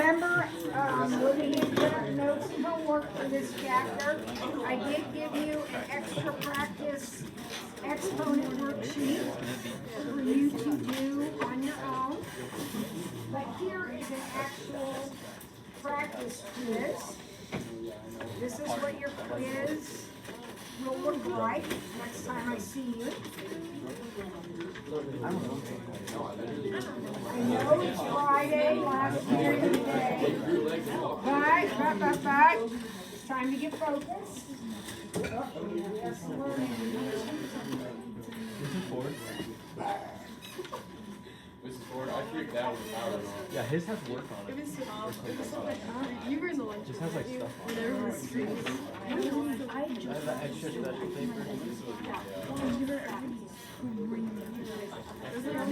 remember, looking at notes and homework for this chapter, I did give you an extra practice exponent worksheet for you to do on your own. But here is an actual practice quiz. This is what your quiz will look like next time I see you. I know it's Friday, last period of the day, but, it's time to get focused. Yes, Mrs. Ford, I freaked out when the power was on. Yeah, his has work on it. It was so like, you were in the lunch. Just has like stuff on When it. everyone was screaming. I have that extra special paper. Those are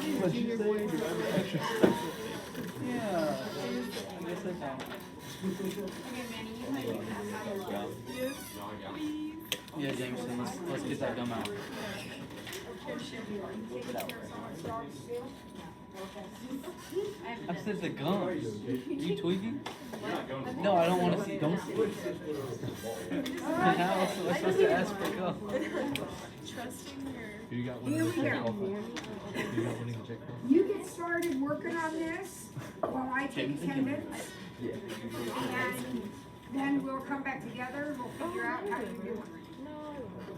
these junior boys. Extra special paper. Yeah. I guess I found it. Yeah, Jameson, let's get that gum out. I said the gum. Are you tweaking? No, I don't want to see. Don't see. How else am I supposed to ask for gum? Trusting your. You got one Here in we the check go. off. You got one in the check off. You get started working on this while I take attendance. Yeah. And then we'll come back together and we'll figure out how you're doing.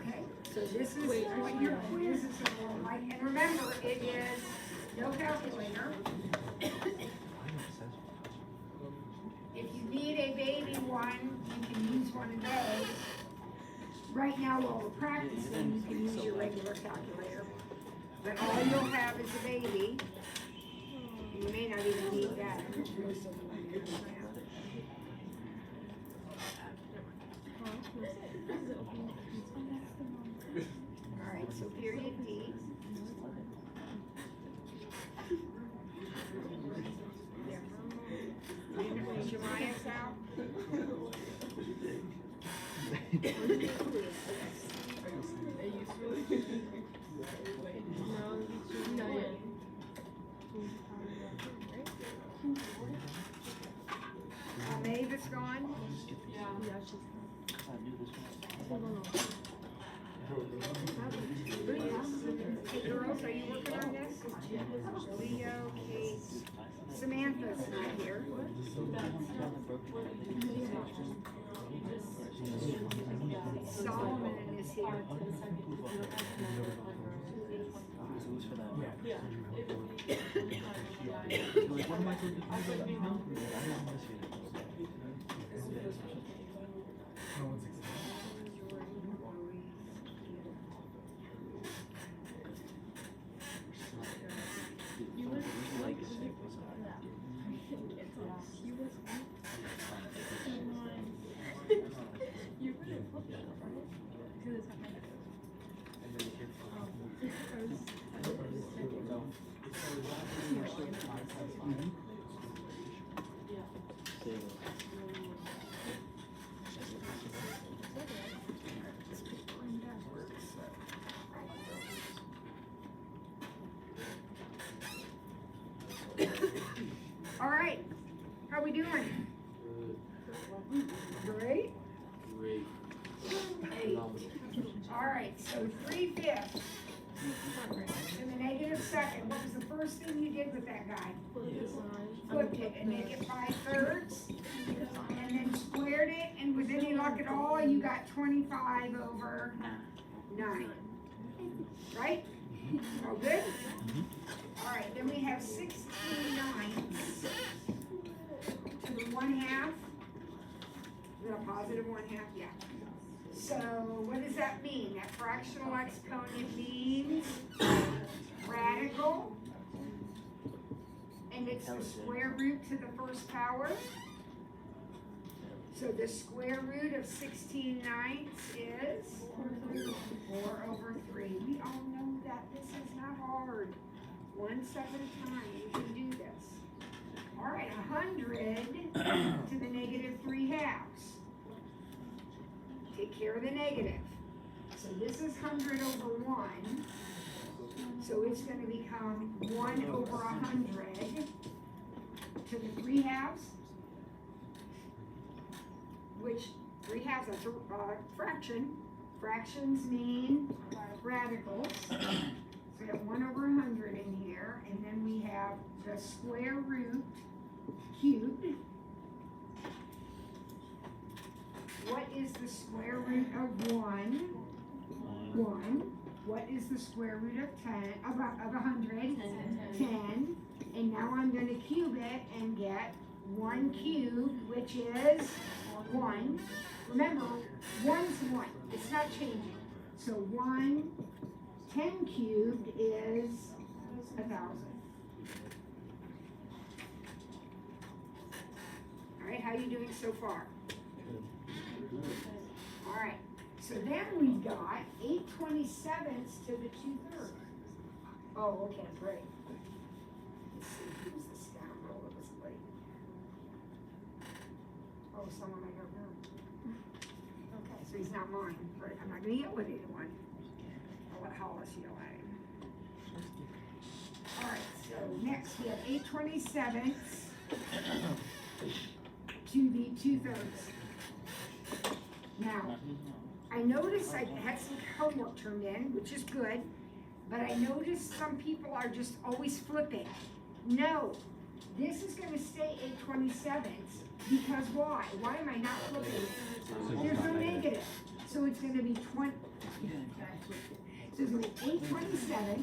Okay? So this is what your quiz is going like. And remember, it is no calculator. If you need a baby one, you can use one of those. Right now, while we're practicing, you can use your regular calculator. But all you'll have is a baby. You may not even need that. All right, so period D. Jeremiah's out. Mavis gone? Hey girls, are you working on this? Leo, Kate, Samantha's not here. Solomon is here. All right, how we doing? Great. Great. 8. All right, so 3/5 in the negative second. What was the first thing you did with that guy? Flipped it and make it 5/3, and then squared it, and with any luck at all, you got 25 over 9. Right? All good? All right, then we have 16/9 to the 1/2. Is that a positive 1/2? Yeah. So what does that mean? That fractional exponent means radical, and it's the square root to the first power. So the square root of 16/9 is 4 over 3. We all know that. This is not hard. One step at a time, you can do this. All right, 100 to the negative 3/2. Take care of the negative. So this is 100 over 1. So it's going to become 1 over 100. to the 3/2, which 3/2, that's a fraction. Fractions mean radicals. So we have 1/100 in here, and then we have the square root cubed. What is the square root of 1? 1. What is the square root of 100? 10. And now I'm going to cube it and get 1 cubed, which is 1. Remember, 1's 1. It's not changing. So 1, 10 cubed is 1,000. All right, how are you doing so far? All right, so then we've got 8/27 to the 2/3. Oh, okay, great. Let's see, who's the scoundrel that was late? Oh, someone I don't know. Okay, so he's not mine, but I'm not gonna yell at anyone. I'll let Hollis yell at him. All right, so next we have 8/27 to the 2/3. Now, I noticed I had some homework turned in, which is good, but I noticed some people are just always flipping. No, this is gonna stay 8/27 because why? Why am I not flipping? There's no negative, so it's gonna be 20. So it's gonna be 8/27,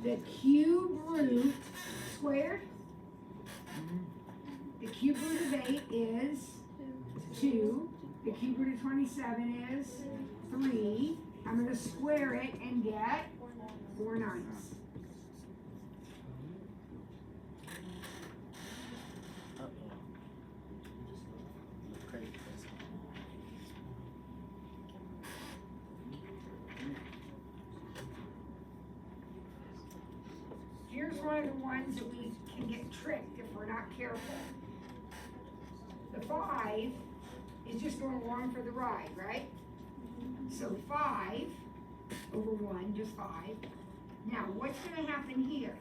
the cube root squared. The cube root of 8 is 2. The cube root of 27 is 3. I'm going to square it and get 4 9s. Here's one of the ones that we can get tricked if we're not careful. The 5 is just going along for the ride, right? So 5 over 1, just 5. Now, what's going to happen here?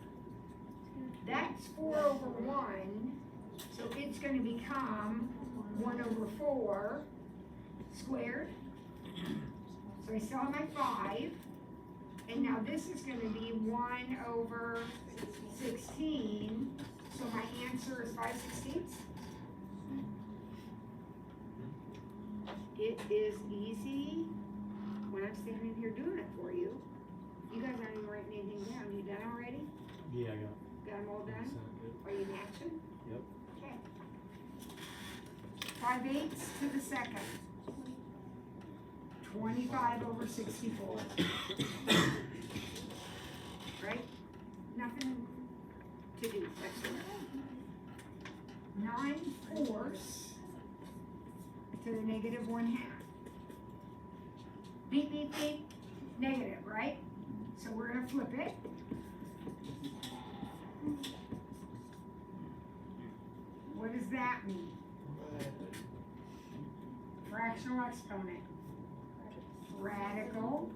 That's 4 over 1, so it's going to become 1 over 4 squared. So I still have my 5. And now this is going to be 1 over 16. So my answer is 5/16. It is easy when I'm standing here doing it for you. You guys aren't even writing anything down. You done already? Yeah, I got it. Got them all done? Are you in action? Yep. Okay. 5/8 to the second. 25 over 64. Right? Nothing to do. That's it. 9/4 to the negative 1/2. Beep, beep, beep. Negative, right? So we're going to flip it. What does that mean? Fractional exponent. Radical.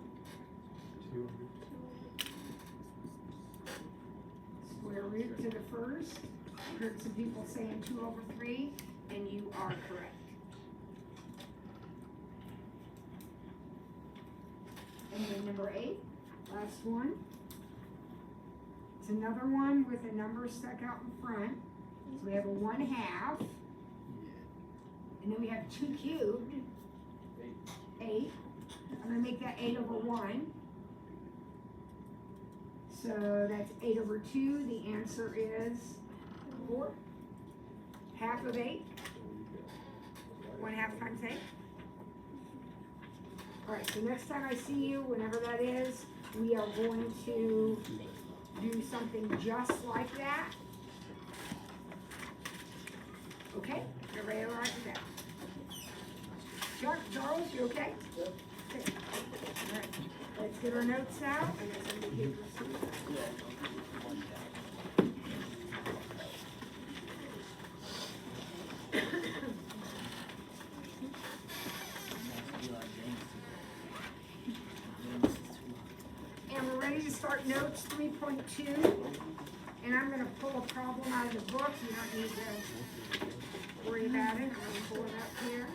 Square root to the first. I heard some people saying 2 over 3, and you are correct. And then number 8, last one. It's another one with a number stuck out in front. So we have a 1/2. And then we have 2 cubed. 8. I'm gonna make that 8 over 1. So that's 8 over 2. The answer is 4. Half of 8. 1/2 times 8. All right, so next time I see you, whenever that is, we are going to do something just like that. Okay, everybody all right with that? Charles, you okay? Okay. All right, let's get our notes out. I got some papers here. And we're ready to start notes 3.2. And I'm going to pull a problem out of the book, you don't need to worry about it. I'm gonna pull it up here.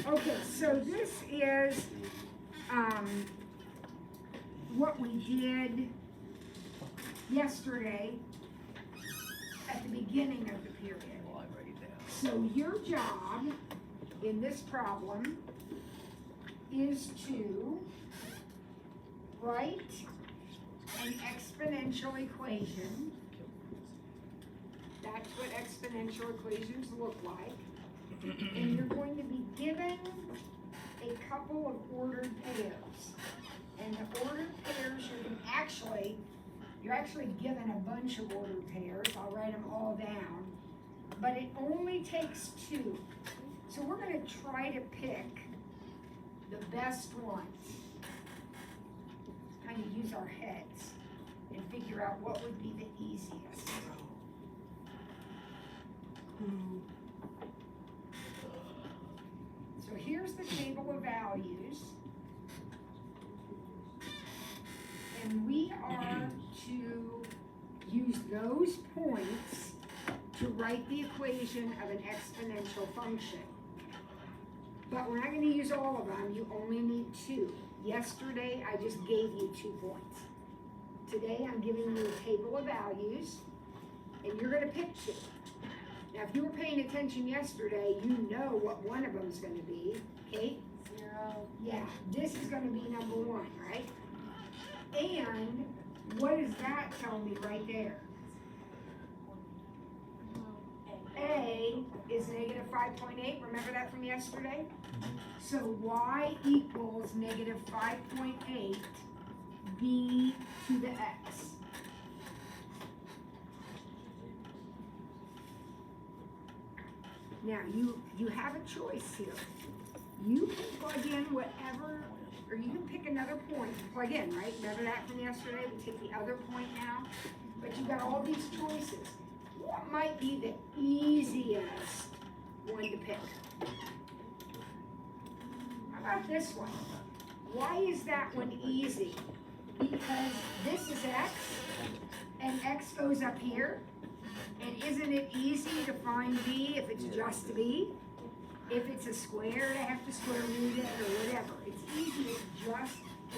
Okay, so this is, what we did yesterday at the beginning of the period. So your job in this problem is to write an exponential equation. That's what exponential equations look like. And you're going to be given a couple of ordered pairs. And the ordered pairs, you're actually given a bunch of ordered pairs. I'll write them all down. But it only takes two. So we're gonna try to pick the best ones. Kind of use our heads and figure out what would be the easiest. So here's the table of values. And we are to use those points to write the equation of an exponential function. But we're not going to use all of them, you only need two. Yesterday, I just gave you 2 points. Today, I'm giving you a table of values, and you're going to pick two. Now, if you were paying attention yesterday, you know what one of them is going to be. Kate? 0. Yeah, this is going to be number 1, right? And what does that tell me right there? A is negative 5.8, remember that from yesterday? So y equals negative 5.8 b to the x. Now, you have a choice here. You can plug in whatever, or you can pick another point to plug in, right? Remember that from yesterday? We take the other point now. But you've got all these choices. What might be the easiest one to pick? How about this one? Why is that one easy? Because this is x, and x goes up here. And isn't it easy to find b if it's just b? If it's a square, I have to square root it or whatever. It's easy just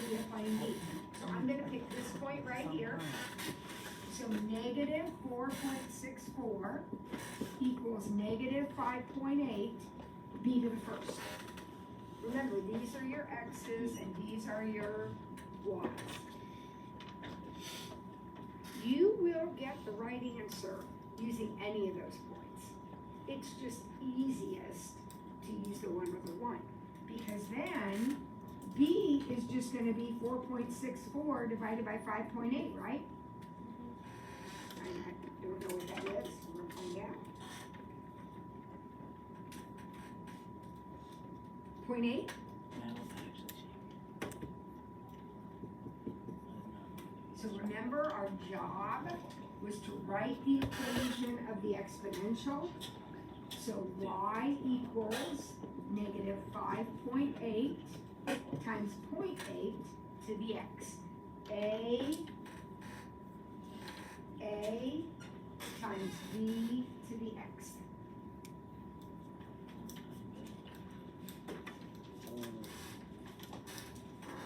to find b. So I'm going to pick this point right here. So negative 4.64 equals negative 5.8 b to the first. Remember, these are your x's and these are your y's. You will get the right answer using any of those points. It's just easiest to use the one with the 1. Because then b is just going to be 4.64 divided by 5.8, right? I don't know what that is. We're going to find out. 0.8? So remember, our job was to write the equation of the exponential. So y equals negative 5.8 times 0.8 to the x. A times b to the x.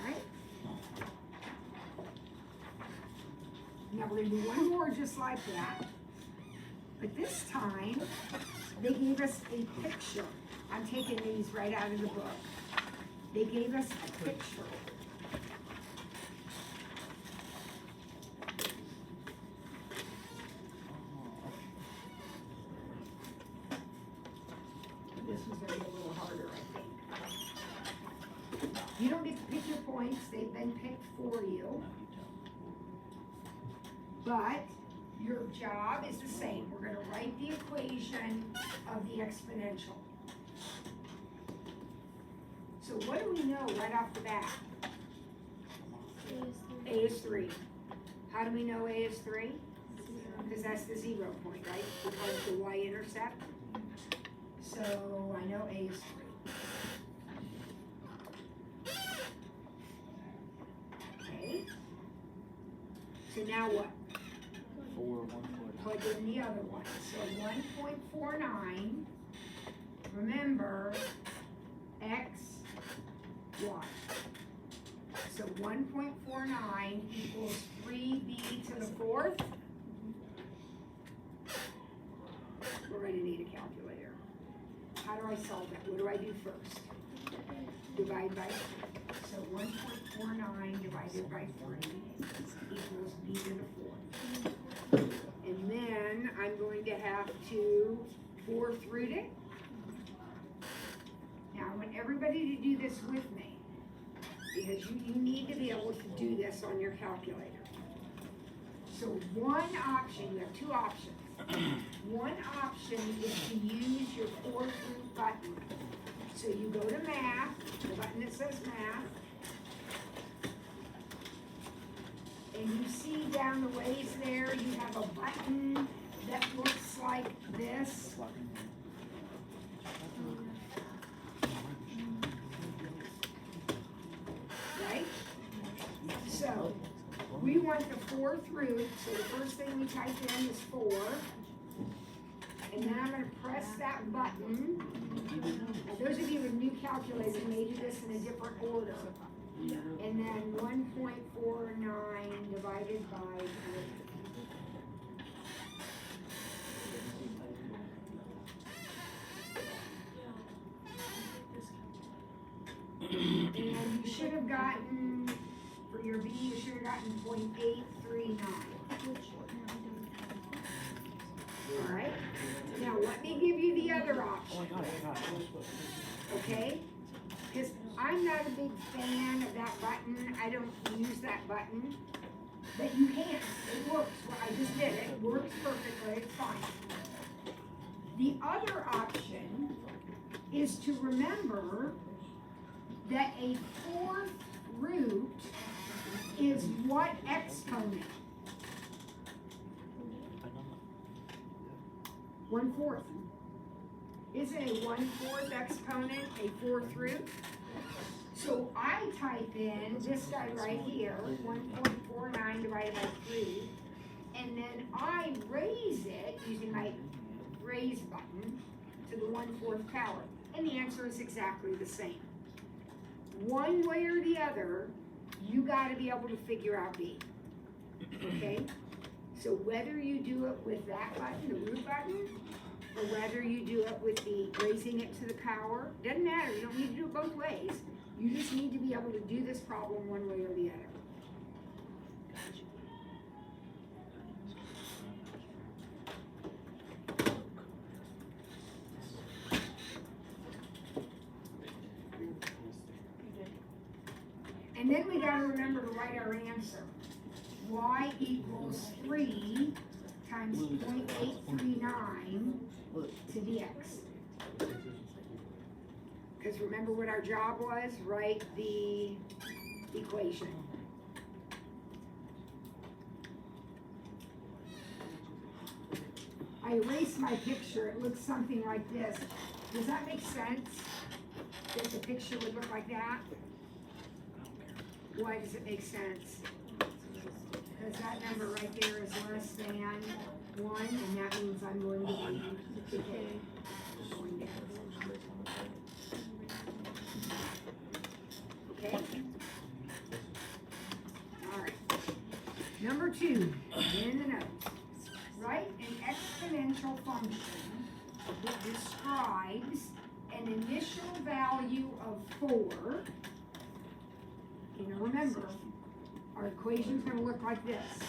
Alright. Now we're going to do one more just like that. But this time, they gave us a picture. I'm taking these right out of the book. They gave us a picture. This was going to be a little harder, I think. You don't get to pick your points. They've been picked for you. But your job is the same. We're going to write the equation of the exponential. So what do we know right off the bat? A is 3. How do we know A is 3? because that's the 0 point, right? Because the y-intercept. So I know A is 3. Okay. So now what? 4, 140. Put in the other one. So 1.49, remember, x, y. So 1.49 equals 3b to the 4th. We're going to need a calculator. How do I solve that? What do I do first? Divide by 3. So 1.49 divided by 3 equals b to the 4th. And then I'm going to have to 4th root it. Now I want everybody to do this with me, because you need to be able to do this on your calculator. So one option, you have two options. One option is to use your 4th root button. So you go to math, the button that says math, and you see down the ways there, you have a button that looks like this. Right? So, we want the 4th root, so the first thing we type in is 4. And then I'm gonna press that button. Now, those of you with new calculators may do this in a different order. And then 1.49 divided by 3. And you should have gotten, for your B, you should have gotten 0.839. All right? Now, let me give you the other option. I got it. Okay? Because I'm not a big fan of that button. I don't use that button. But you can. It works. Well, I just did it. It works perfectly. It's fine. The other option is to remember that a 4th root is what exponent? 1/4. Isn't a 1/4 exponent a 4th root? So I type in this guy right here, 1.49 divided by 3, and then I raise it using my raise button to the 1/4 power. And the answer is exactly the same. One way or the other, you gotta be able to figure out B. Okay? So whether you do it with that button, the root button, or whether you do it with the raising it to the power, doesn't matter, you don't need to do it both ways. You just need to be able to do this problem one way or the other. And then we gotta remember to write our answer. Y equals 3 times 0.839 to dx. Because remember what our job was? Write the equation. I erased my picture. It looks something like this. Does that make sense? That the picture would look like that? Why does it make sense? Because that number right there is less than 1, and that means I'm going to be going down. Okay? All right. Number 2, in the notes. Write an exponential function that describes an initial value of 4. You know, remember, our equation's going to look like this.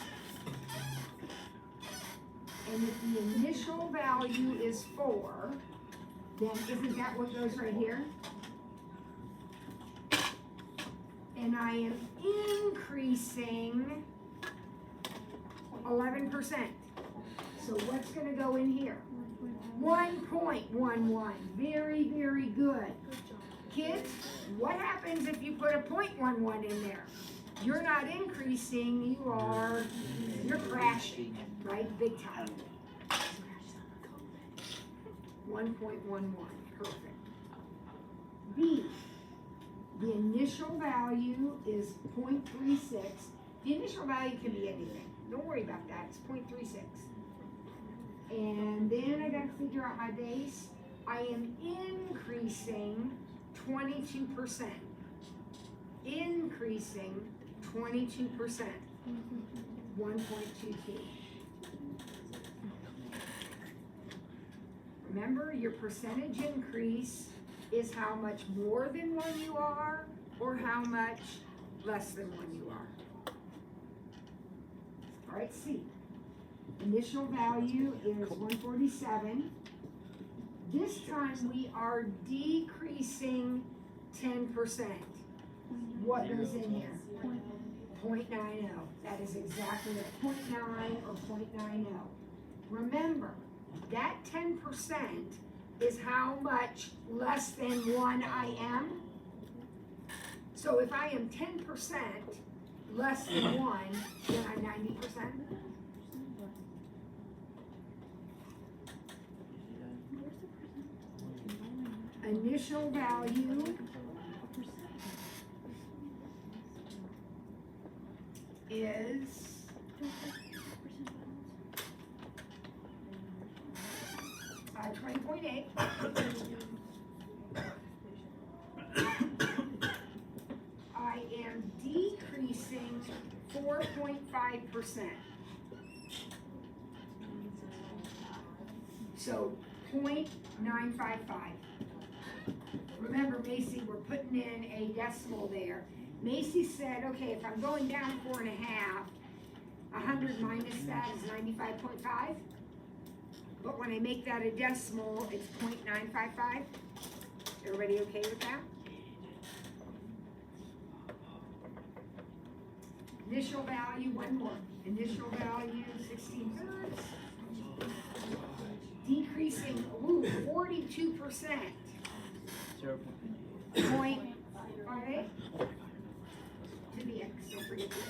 And if the initial value is 4, then isn't that what goes right here? And I am increasing 11%. So what's going to go in here? 1.11. Very, very good. Kids, what happens if you put a 0.11 in there? You're not increasing, you're crashing. right, big time. 1.11, perfect. B, the initial value is 0.36. The initial value can be anything. Don't worry about that, it's 0.36. And then I gotta figure out my base. I am increasing 22%. Increasing 22%. 1.22. Remember, your percentage increase is how much more than one you are, or how much less than one you are. All right, C. Initial value is 147. This time we are decreasing 10%. What goes in here? 0.90. That is exactly it. 0.9 or 0.90. Remember, that 10% is how much less than 1 I am. So if I am 10% less than 1, then I'm 90%. Initial value is 20.8. I am decreasing 4.5%. So 0.955. Remember, Macy, we're putting in a decimal there. Macy said, okay, if I'm going down 4.5, 100 minus that is 95.5. But when I make that a decimal, it's 0.955. Everybody okay with that? Initial value, one more. Initial value, 16 thirds. Decreasing, 42%. 0.58 to the x, don't forget the x.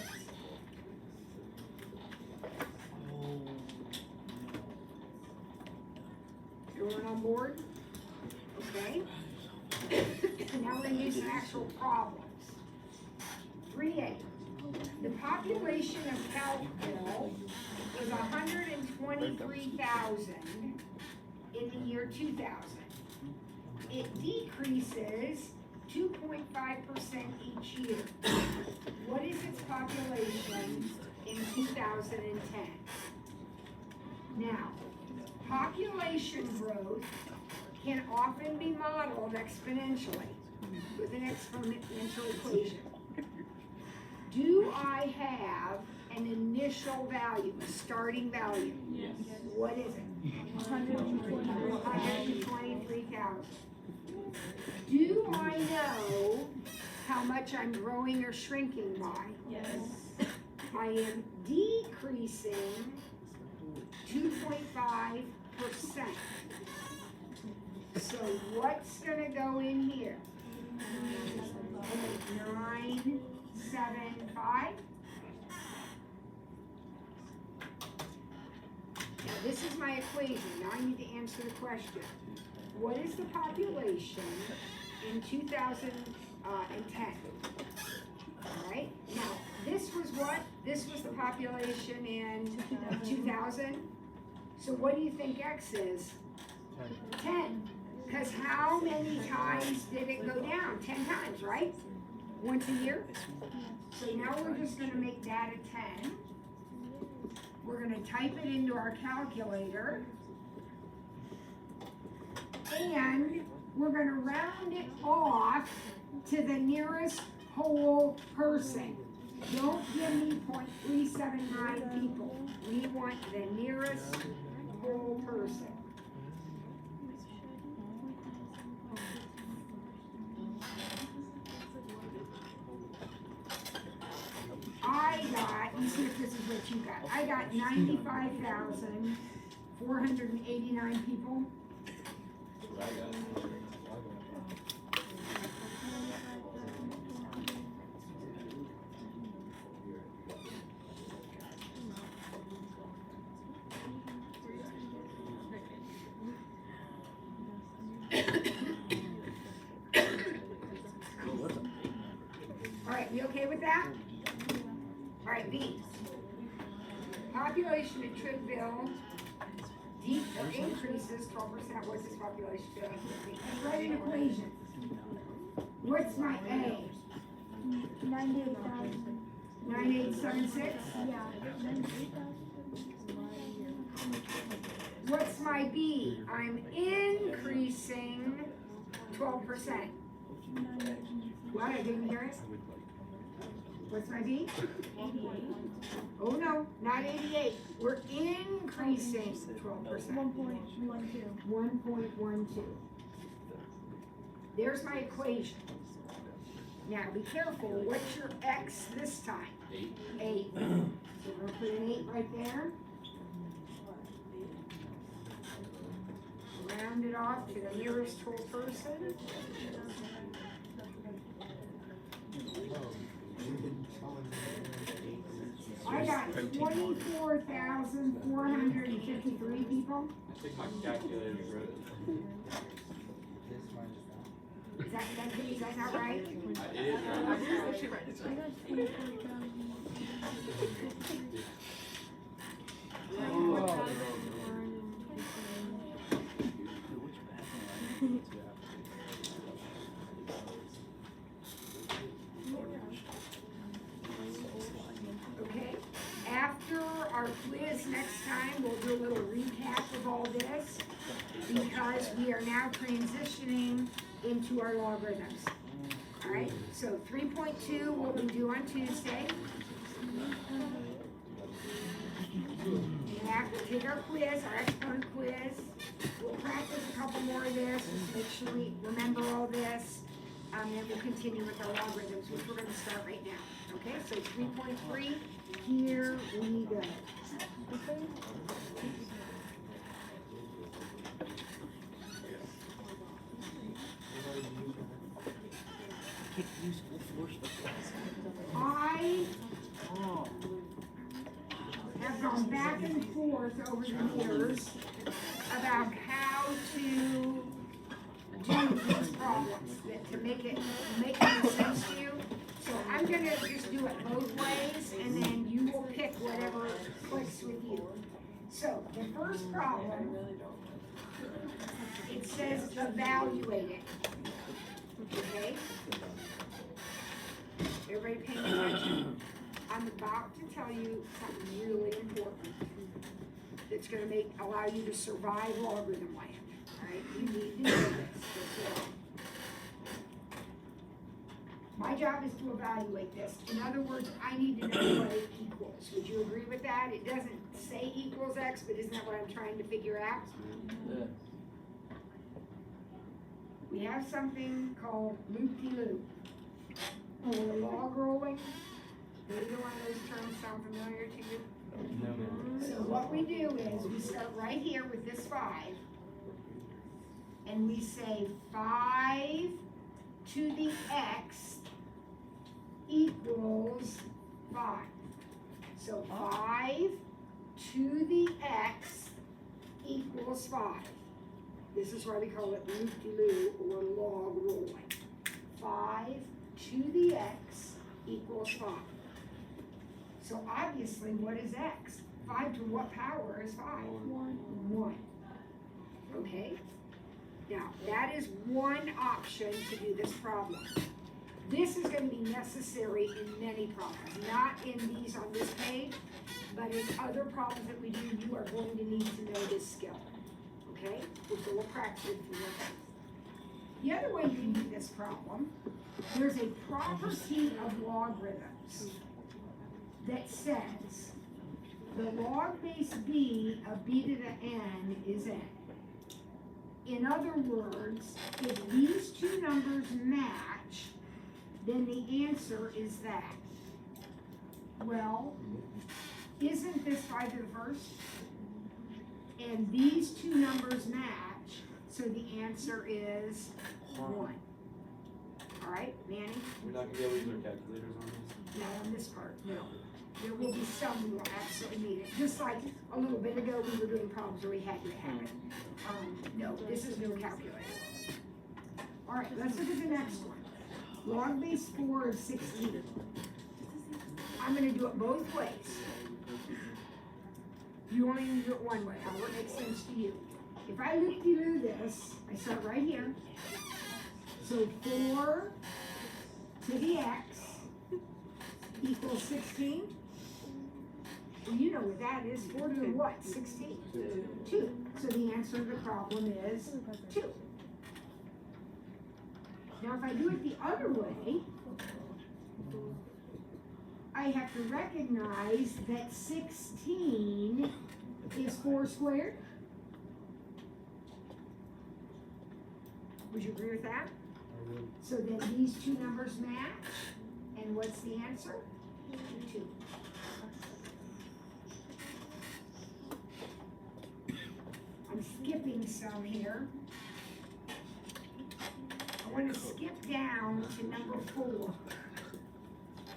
Everyone on board? Okay. Now we're gonna do some actual problems. 3A. The population of Cowpell was 123,000 in the year 2000. It decreases 2.5% each year. What is its population in 2010? Now, population growth can often be modeled exponentially with an exponential equation. Do I have an initial value, a starting value? Yes. What is it? 123,000. Do I know how much I'm growing or shrinking by? Yes. I am decreasing 2.5%. So what's gonna go in here? 975. Now this is my equation. Now I need to answer the question. What is the population in 2010? All right. Now this was what? This was the population in 2000. So what do you think X is? 10. Because how many times did it go down? 10 times, right? Once a year? So now we're just going to make that a 10. We're going to type it into our calculator. And we're going to round it off to the nearest whole person. Don't give me 0.379 people. We want the nearest whole person. I got, let's see if this is what you got. I got 95,489 people. I got it. that? All right, B. Population at Trigville increases 12%. What's this population doing? Let's write an equation. What's my A? 98,000. 9876? Yeah. 98,000. What's my B? I'm increasing 12%. What? I didn't hear it? What's my B? 88. Oh no, not 88. We're increasing 12%. 1.12. 1.12. There's my equation. Now be careful. What's your X this time? 8. 8. So we're gonna put an 8 right there. Round it off to the nearest whole person. I got 24,453 people. I think my calculator wrote Is that not right? it. It is right. I got 24,000. Okay, after our quiz next time, we'll do a little recap of all this because we are now transitioning into our logarithms. All right, so 3.2, what we do on Tuesday. And after we take our quiz, our exponent quiz, we'll practice a couple more of this, just make sure we remember all this. And then we'll continue with our logarithms, which we're gonna start right now. Okay, so 3.3, here we go. I have gone back and forth over the years about how to do these problems, to make any sense to you. So I'm gonna just do it both ways, and then you will pick whatever clicks with you. So the first problem, it says evaluate it. Okay? Everybody paying attention? I'm about to tell you something really important that's gonna allow you to survive logarithm land. Alright, you need to know this. My job is to evaluate this. In other words, I need to know what it equals. Would you agree with that? It doesn't say equals X, but isn't that what I'm trying to figure out? Yeah. We have something called loop-de-loop, or log rolling. Do either one of those terms sound familiar to you? No, man. So what we do is, we start right here with this 5, and we say 5 to the X equals 5. So 5 to the X equals 5. This is why we call it loop-de-loop or log rolling. 5 to the X equals 5. So obviously, what is X? 5 to what power is 5? 1. Okay? Now, that is one option to do this problem. This is going to be necessary in many problems, not in these on this page, but in other problems that we do, you are going to need to know this skill. Okay? So we'll practice it for your face. The other way you can do this problem, there's a property of logarithms that says the log base b of b to the n is n. In other words, if these two numbers match, then the answer is that. Well, isn't this 5 to the first? And these two numbers match, so the answer is 1. All right, Manny? We're not gonna be able to use our calculators on this? Not on this part, no. There will be some we will absolutely need it. Just like a little bit ago, we were doing problems where we had to have it. No, this is no calculator. All right, let's look at the next one. Log base 4 of 16. I'm gonna do it both ways. You only need to do it one way, however it makes sense to you. If I loop-de-loo this, I start right here. So 4 to the x equals 16. Well, you know what that is. 4 to the what? 16? 2. So the answer to the problem is 2. Now if I do it the other way, I have to recognize that 16 is 4 squared. Would you agree with that? So then these two numbers match, and what's the answer? 2. I'm skipping some here. I want to skip down to number 4.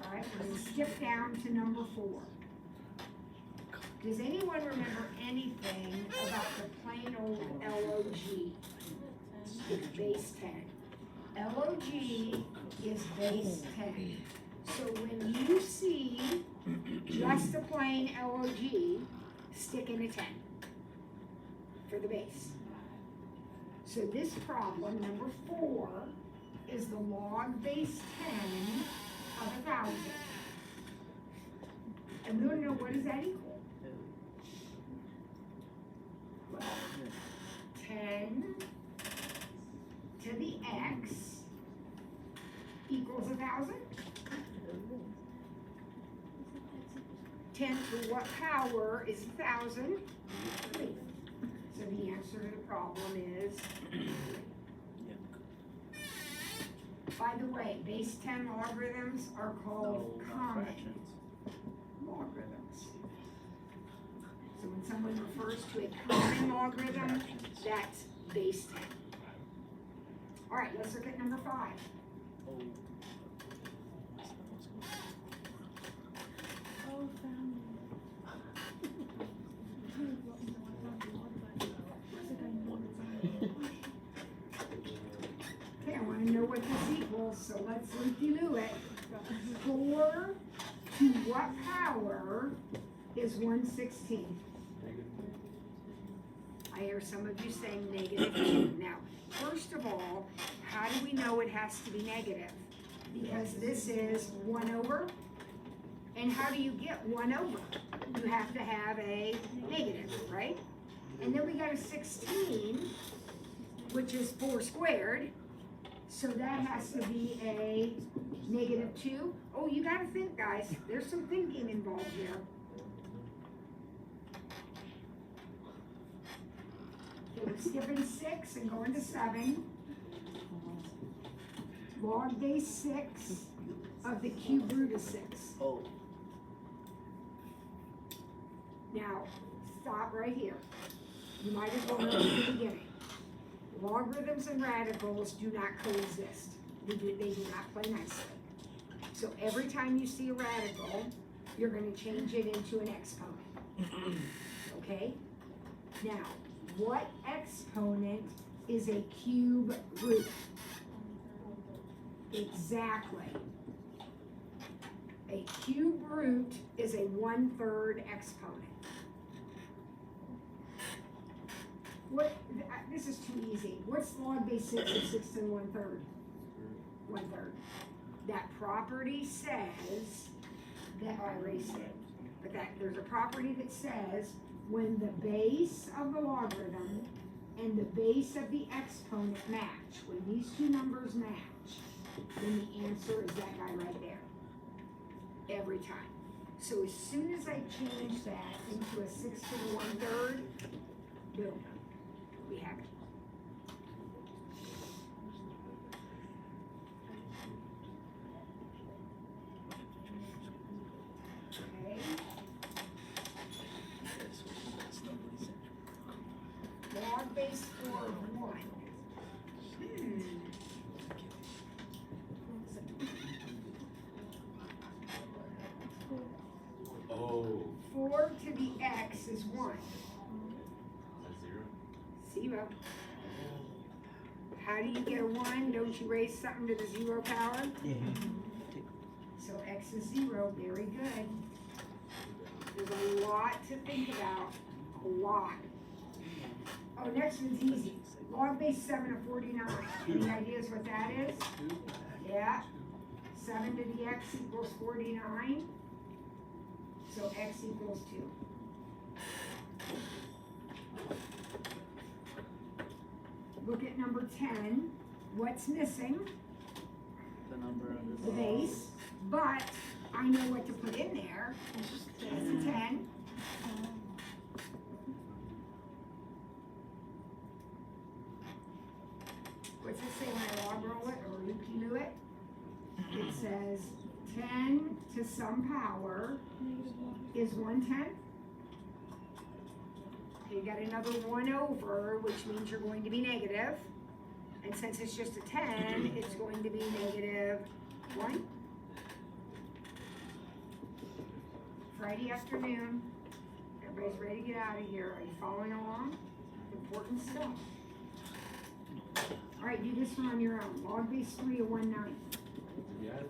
All right, we're going to skip down to number 4. Does anyone remember anything about the plain old LOG? It's base 10. LOG is base 10. So when you see just a plain LOG, stick in a 10 for the base. So this problem, number 4, is the log base 10 of 1,000. And we want to know, what does that equal? Well, 10 to the x equals 1,000. 10 to what power is 1,000? 3. So the answer to the problem is 3. By the way, base 10 logarithms are called common logarithms. So when someone refers to a common logarithm, that's base 10. All right, let's look at number 5. Oh, family. Okay, I want to know what this equals, so let's loop-de-loo it. 4 to what power is 1/16? I hear some of you saying -2. Now, first of all, how do we know it has to be negative? Because this is 1 over. And how do you get 1 over? You have to have a negative, right? And then we got a 16, which is 4 squared. So that has to be a -2. Oh, you gotta think, guys. There's some thinking involved here. Okay, we're skipping 6 and going to 7. Log base 6 of the cube root of 6. Oh. Now, stop right here. You might as well know at the beginning. Logarithms and radicals do not coexist. They do not play nicely. So every time you see a radical, you're going to change it into an exponent. Okay? Now, what exponent is a cube root? Exactly. A cube root is a 1/3 exponent. What, this is too easy. What's log base 6 of 6 and 1/3? 1/3. That property says that, I erased it, but that there's a property that says when the base of the logarithm and the base of the exponent match, when these two numbers match, then the answer is that guy right there. Every time. So as soon as I change that into a 6 to the 1/3, boom, we have it. Okay. Log base 4 of 1. Oh. 4 to the x is 1. Is that 0? 0. How do you get a 1? Don't you raise something to the 0 power? Yeah. So x is 0, very good. There's a lot to think about, a lot. Oh, next one's easy. Log base 7 of 49. Any ideas what that is? Yeah. 7 to the x equals 49. So x equals 2. Look at number 10. What's missing? The number of The base. But I know what to put in there. That's a 10. What's it say when I log roll it or loop-de-loo it? It says 10 to some power is 1/10. Okay, you got another 1 over, which means you're going to be negative. And since it's just a 10, it's going to be -1. Friday afternoon. Everybody's ready to get out of here. Are you following along? Important stuff. All right, do this one on your own. Log base 3 of 1/9. Yeah.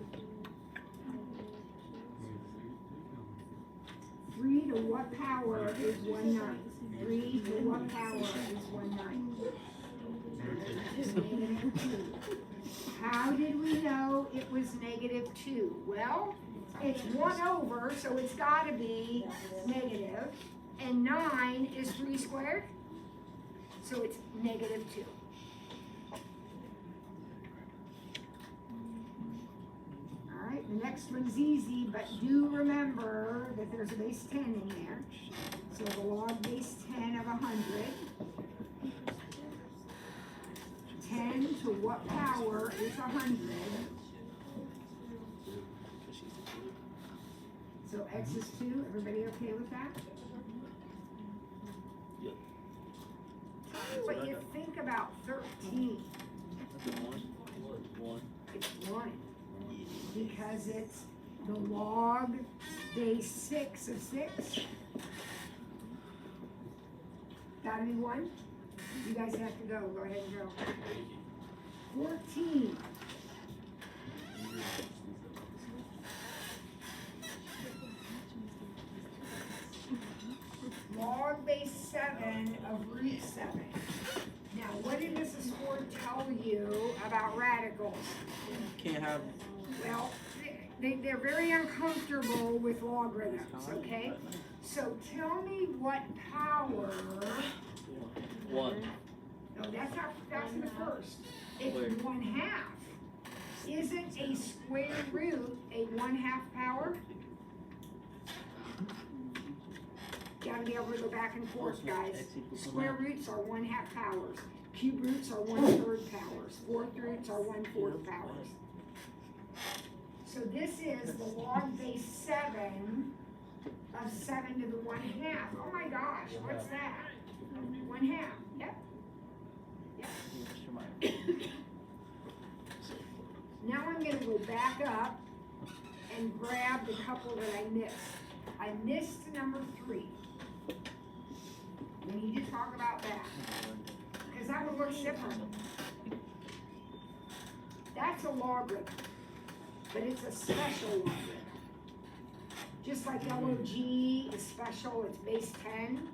3 to what power is 1/9? 3 to what power is 1/9? -2. How did we know it was -2? Well, it's 1 over, so it's gotta be negative, and 9 is 3 squared, so it's -2. All right, the next one's easy, but do remember that there's a base 10 in there. So the log base 10 of 100. 10 to what power is 100? So x is 2, everybody okay with that? Yep. Tell me what you think about 13. One. It's 1. Because it's the log base 6 of 6. Gotta be 1? You guys have to go. Go ahead and go. 14. Log base 7 of root 7. Now, what did Mrs. Ford tell you about radicals? Can't have. Well, they're very uncomfortable with logarithms, okay? So tell me what power. 1. No, that's the first. It's Where? 1/2. Isn't a square root a 1/2 power? Gotta be able to go back and forth, guys. Square roots are 1/2 powers. Cube roots are 1/3 powers. Fourth roots are 1/4 powers. So this is the log base 7 of 7 to the 1/2. Oh my gosh, what's that? 1/2, yep. Now I'm gonna go back up and grab the couple that I missed. I missed number 3. We need to talk about that, because that one looks different. That's a logarithm, but it's a special logarithm. Just like LOG is special, it's base 10.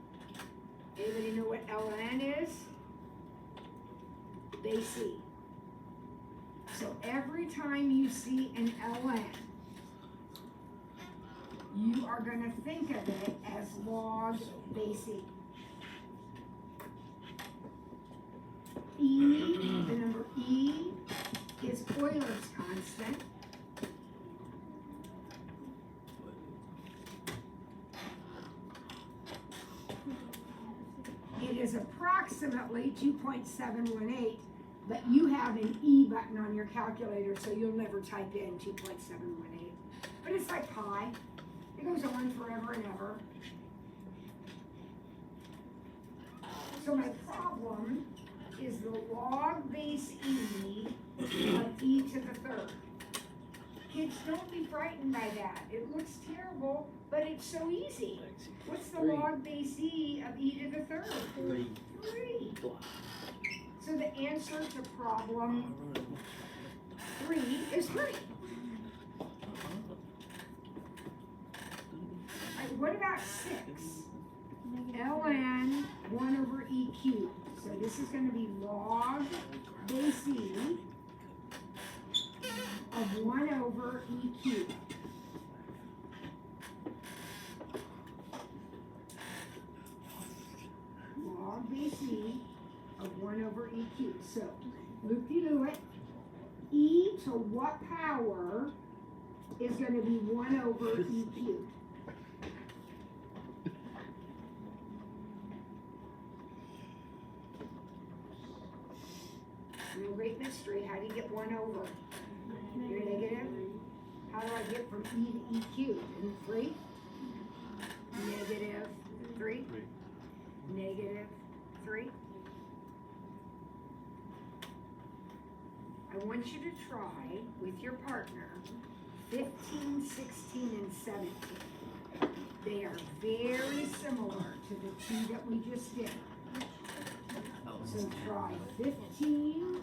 Anybody know what ln is? Base E. So every time you see an ln, you are going to think of it as log base E. E, the number E, is Euler's constant. It is approximately 2.718, but you have an E button on your calculator, so you'll never type in 2.718. But it's like pi. It goes on forever and ever. So my problem is the log base E of E to the 3rd. Kids, don't be frightened by that. It looks terrible, but it's so easy. What's the log base E of E to the 3rd? 3. 3. So the answer to problem 3 is 3. what about 6? ln 1 over e cubed. So this is going to be log base e of 1 over e cubed. Log base e of 1 over e cubed. So, loop-de-loo it. E to what power is going to be 1 over e cubed? No great mystery. How do you get 1 over? Your negative? How do I get from e to e cubed? 3? Negative 3? Negative 3? I want you to try with your partner 15, 16, and 17. They are very similar to the 2 that we just did. So try 15,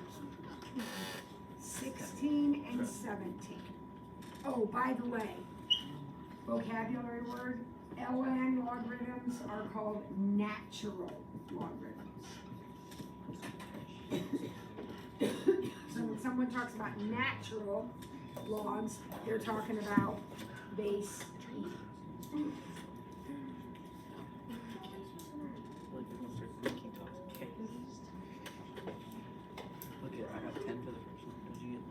16, and 17. Oh, by the way, vocabulary word, ln logarithms are called natural logarithms. So when someone talks about natural logs, they're talking about base e. Look at, I got 10 for the first one. Did you get?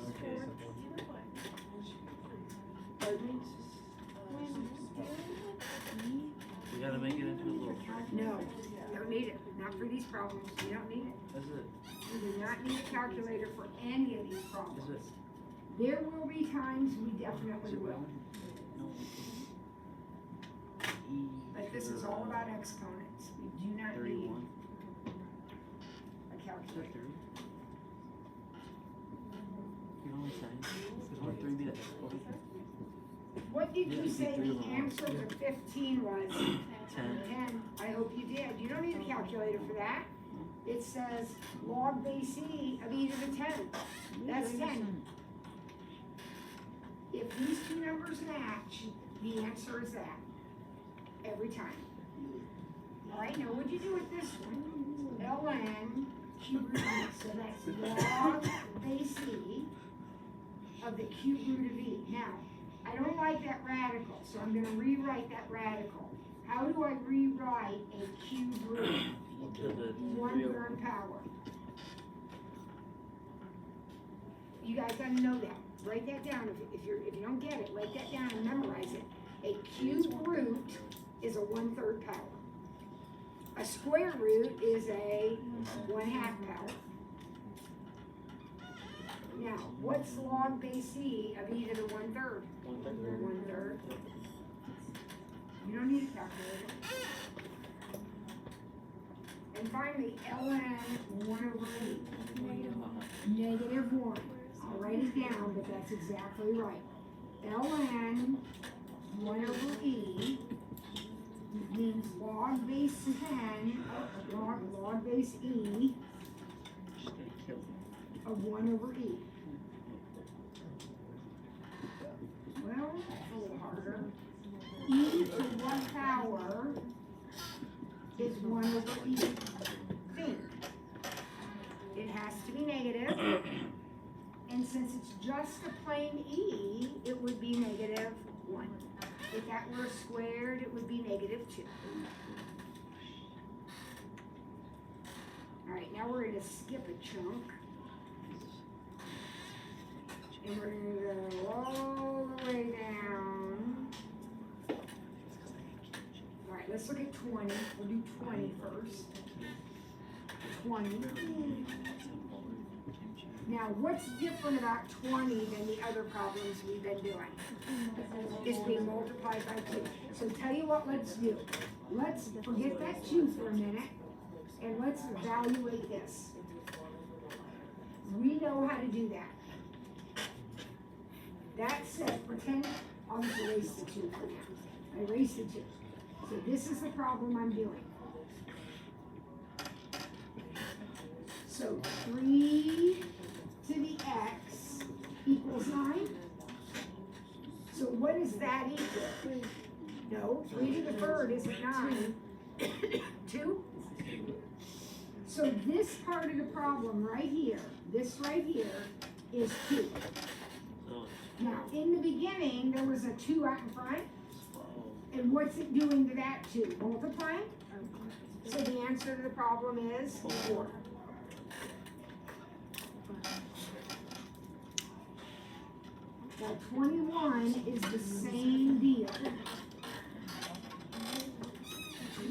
Okay. We gotta make it into a little trick. No, don't need it. Not for these problems. You don't need it. Is it? You do not need a calculator for any of these Is problems. it? There will be times we definitely will. But this is all about exponents. We do not need 31. a calculator. You know what I'm saying? Because wouldn't 3 be the exponent? What did you say the 3 answer to 15 was? 10. 10. I hope you did. You don't need a calculator for that. It says log base e of e to the 10. That's 10. If these two numbers match, the answer is that. Every time. All right, now what'd you do with this one? ln cube root of e. So that's log base e of the cube root of e. Now, I don't like that radical, so I'm going to rewrite that radical. How do I rewrite a cube root? 1/3 power. You guys got to know that. Write that down. If you don't get it, write that down and memorize it. A cube root is a 1/3 power. A square root is a 1/2 power. Now, what's log base e of e to the 1/3? 1/3. You don't need a calculator. And finally, ln 1 over e. Negative 1. I'll write it down, but that's exactly right. ln 1 over e means log base 10, log base e of 1 over e. Well, a little harder. E to what power is 1 over e? Think. It has to be negative. And since it's just a plain e, it would be negative 1. If that were squared, it would be negative 2. All right, now we're going to skip a chunk. And we're going to go all the way down. All right, let's look at 20. We'll do 20 first. 20. Now, what's different about 20 than the other problems we've been doing? It's being multiplied by 2. So tell you what let's do. Let's forget that 2 for a minute, and let's evaluate this. We know how to do that. That said, pretend I'll just erase the 2 for now. I erased the 2. So this is the problem I'm doing. So 3 to the x equals 9. 3 to the third is 9. 2? So this part of the problem right here, this right here, is 2. Now, in the beginning, there was a 2 out in front. And what's it doing to that 2? Multiplying? So the answer to the problem is 4. Now 21 is the same deal.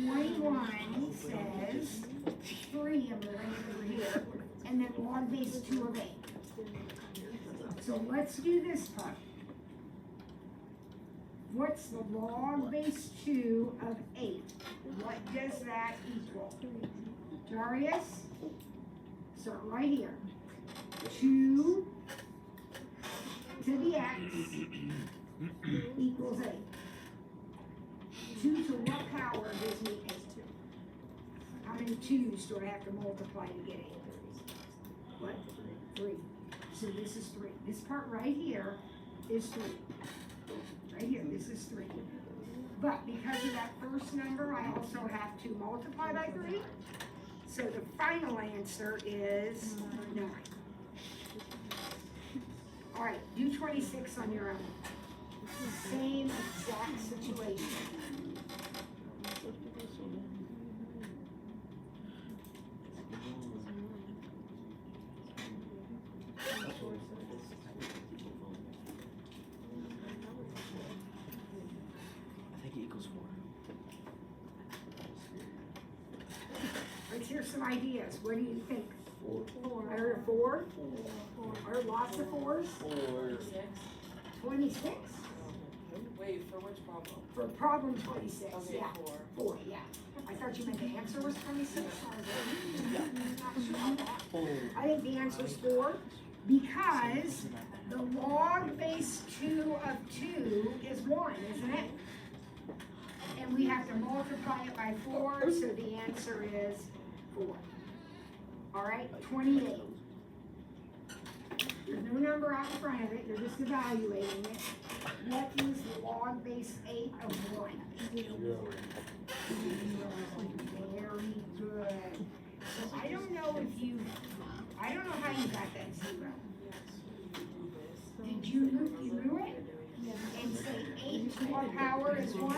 21 says 3, I'm gonna write it over here, and then log base 2 of 8. So let's do this part. What's the log base 2 of 8? What does that equal? Darius? Start right here. 2 to the x equals 8. 2 to what power gives me 8? How many 2's do I have to multiply to get 8? What? 3. So this is 3. This part right here is 3. Right here, this is 3. But because of that first number, I also have to multiply by 3. So the final answer is 9. All right, do 26 on your own. Same exact situation. I think it equals 4. Let's hear some ideas. What do you think? 4. I heard a 4. I heard lots of 4s. 26? Wait, for which problem? For problem 26, Okay, yeah. 4. 4, yeah. I thought you meant the answer was 26. I was like, not sure about that. I think the answer is 4 because the log base 2 of 2 is 1, isn't it? And we have to multiply it by 4, so the answer is 4. All right, 28. There's no number out in front of it, they're just evaluating it. What is the log base 8 of 1? Very good. So I don't know how you got that 0. Did you knew it? And say 8 to what power is 1?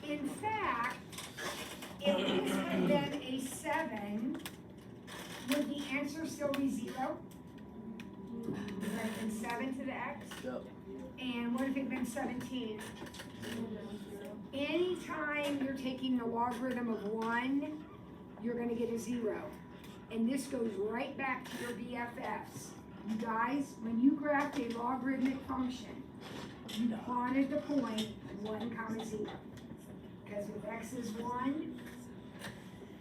In fact, if this had been a 7, would the answer still be 0? Would it have been 7 to the x? Yep. And what if it had been 17? Anytime you're taking the logarithm of 1, you're gonna get a 0. And this goes right back to your BFFs. You guys, when you graphed a logarithmic function, you plotted the point 1, 0. Because if x is 1,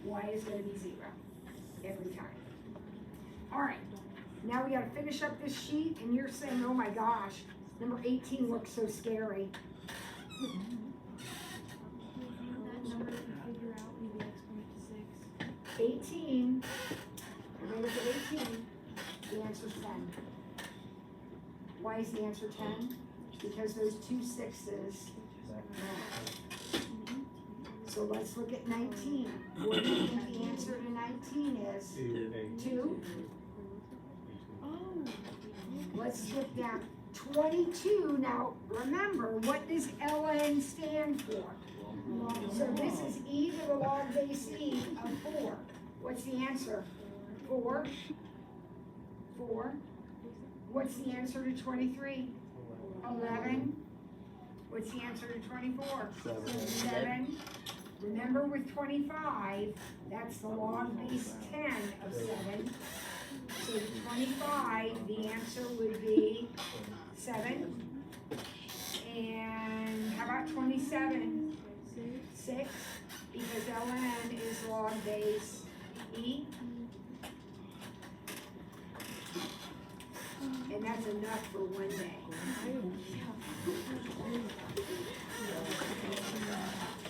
y is gonna be 0 every time. All right, now we gotta finish up this sheet, and you're saying, oh my gosh, number 18 looks so scary. That number that you figure out when you get exponent to 6. 18, everybody look at 18, the answer's 10. Why is the answer 10? Because those 2 6's match. So let's look at 19. What do you think the answer to 19 is? 2? Oh. Let's skip down. 22, now remember, what does ln stand for? So this is e to the log base e of 4. What's the answer? 4? 4. What's the answer to 23? 11. What's the answer to 24? 7. Remember with 25, that's the log base 10 of 7. So 25, the answer would be 7. And how about 27? 6, because ln is log base e. And that's enough for one day.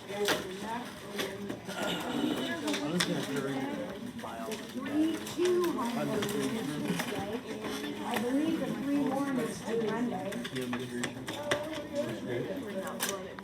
That's enough for one day. I'm just gonna hurry file. 3-2 homework is today. I believe the 3-1 is tonight. Monday. Yeah, misery. First grade. We're not doing it.